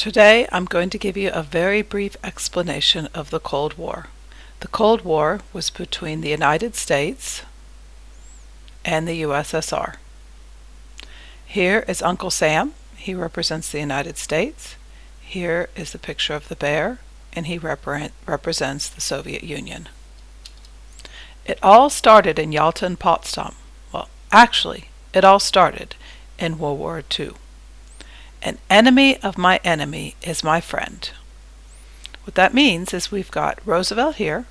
Today I'm going to give you a very brief explanation of the Cold War. The Cold War was between the United States and the USSR. Here is Uncle Sam. He represents the United States. Here is the picture of the bear, and he represents the Soviet Union. It all started in Yalta and Potsdam. Well, actually, it all started in World War II. An enemy of my enemy is my friend. What that means is we've got Roosevelt here,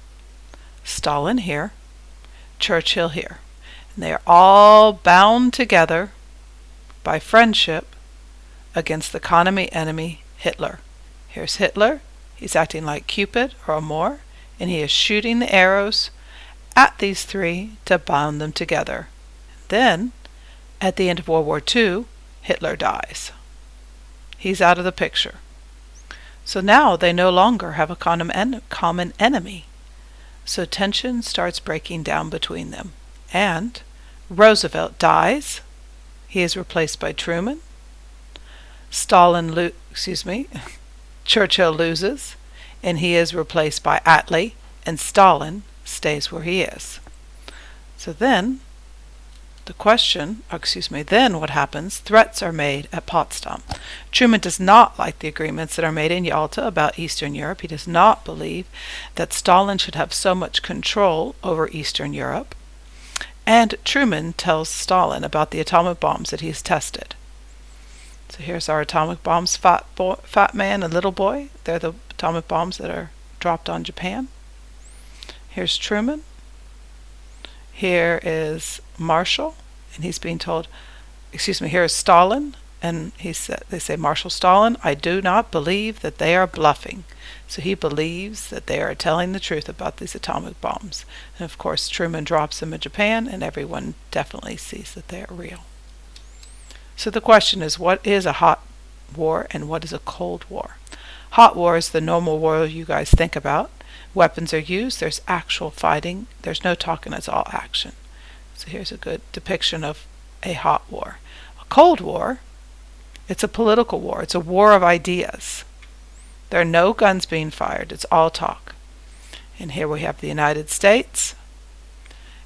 Stalin here, Churchill here, and they are all bound together by friendship against the common enemy, Hitler. Here's Hitler. He's acting like Cupid or a Moor, and he is shooting the arrows at these three to bound them together. Then, at the end of World War II, Hitler dies. He's out of the picture. So now they no longer have a common enemy. So tension starts breaking down between them. And Roosevelt dies. He is replaced by Truman. Churchill loses, and he is replaced by Attlee, and Stalin stays where he is. So then then what happens? Threats are made at Potsdam. Truman does not like the agreements that are made in Yalta about Eastern Europe. He does not believe that Stalin should have so much control over Eastern Europe. And Truman tells Stalin about the atomic bombs that he's tested. So here's our atomic bombs, fat man and little boy. They're the atomic bombs that are dropped on Japan. Here's Truman. Here is Marshall, and he's being told, here is Stalin, and they say, Marshal Stalin, I do not believe that they are bluffing. So he believes that they are telling the truth about these atomic bombs. And of course, Truman drops them in Japan, and everyone definitely sees that they are real. So the question is, what is a hot war and what is a cold war? Hot war is the normal war you guys think about. Weapons are used, there's actual fighting, there's no talking, it's all action. So here's a good depiction of a hot war. A cold war, it's a political war, it's a war of ideas. There are no guns being fired, it's all talk. And here we have the United States,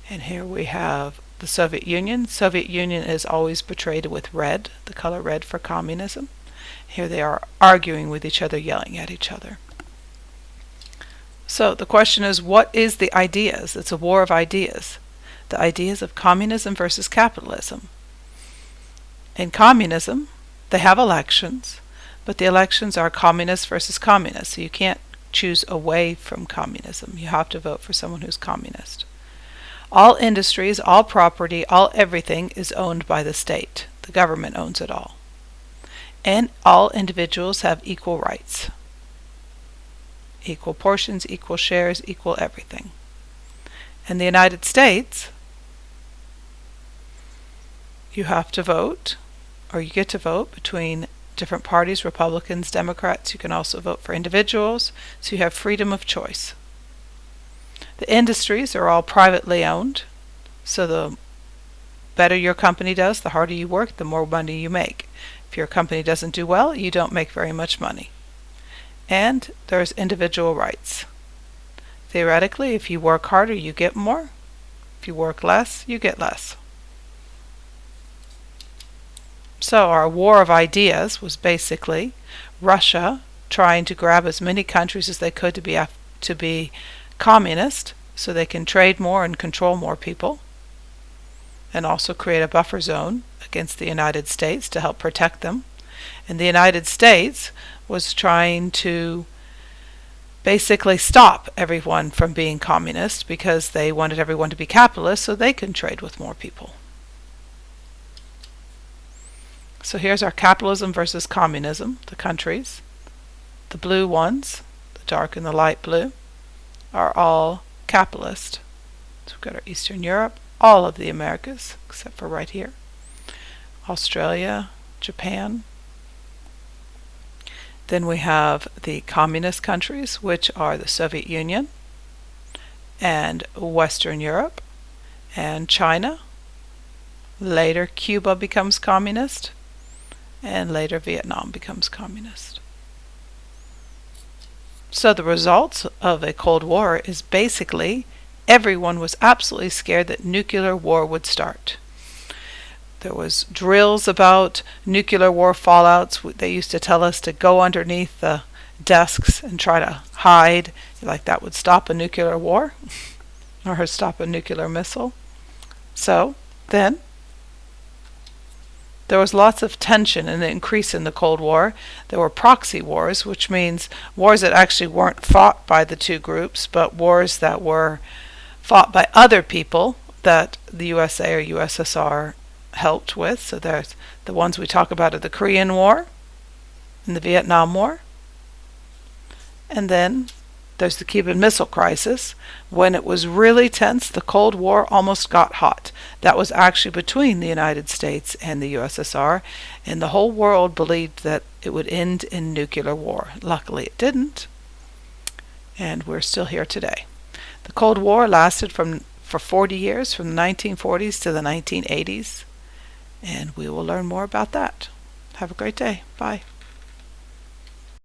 and here we have the Soviet Union. Soviet Union is always portrayed with red, the color red for communism. Here they are arguing with each other, yelling at each other. So the question is, what is the ideas? It's a war of ideas. The ideas of communism versus capitalism. In communism, they have elections, but the elections are communist versus communist. So you can't choose away from communism. You have to vote for someone who's communist. All industries, all property, all everything is owned by the state. The government owns it all. And all individuals have equal rights. Equal portions, equal shares, equal everything. In the United States, you have to vote, or you get to vote between different parties, Republicans, Democrats. You can also vote for individuals, so you have freedom of choice. The industries are all privately owned, so the better your company does, the harder you work, the more money you make. If your company doesn't do well, you don't make very much money. And there's individual rights. Theoretically, if you work harder, you get more. If you work less, you get less. So our war of ideas was basically Russia trying to grab as many countries as they could to be communist, so they can trade more and control more people, and also create a buffer zone against the United States to help protect them. And the United States was trying to basically stop everyone from being communist because they wanted everyone to be capitalist so they can trade with more people. So here's our capitalism versus communism, the countries. The blue ones, the dark and the light blue, are all capitalist. So we've got our Eastern Europe, all of the Americas, except for right here. Australia, Japan. Then we have the communist countries, which are the Soviet Union and Western Europe and China. Later Cuba becomes communist, and later Vietnam becomes communist. So the results of a Cold War is basically everyone was absolutely scared that nuclear war would start. There was drills about nuclear war fallouts. They used to tell us to go underneath the desks and try to hide, like that would stop a nuclear war or stop a nuclear missile. So then there was lots of tension and an increase in the Cold War. There were proxy wars, which means wars that actually weren't fought by the two groups, but wars that were fought by other people that the USA or USSR helped with. So there's the ones we talk about are the Korean War and the Vietnam War. And then there's the Cuban Missile Crisis. When it was really tense, the Cold War almost got hot. That was actually between the United States and the USSR, and the whole world believed that it would end in nuclear war. Luckily it didn't, and we're still here today. The Cold War lasted for 40 years, from the 1940s to the 1980s, and we will learn more about that. Have a great day. Bye.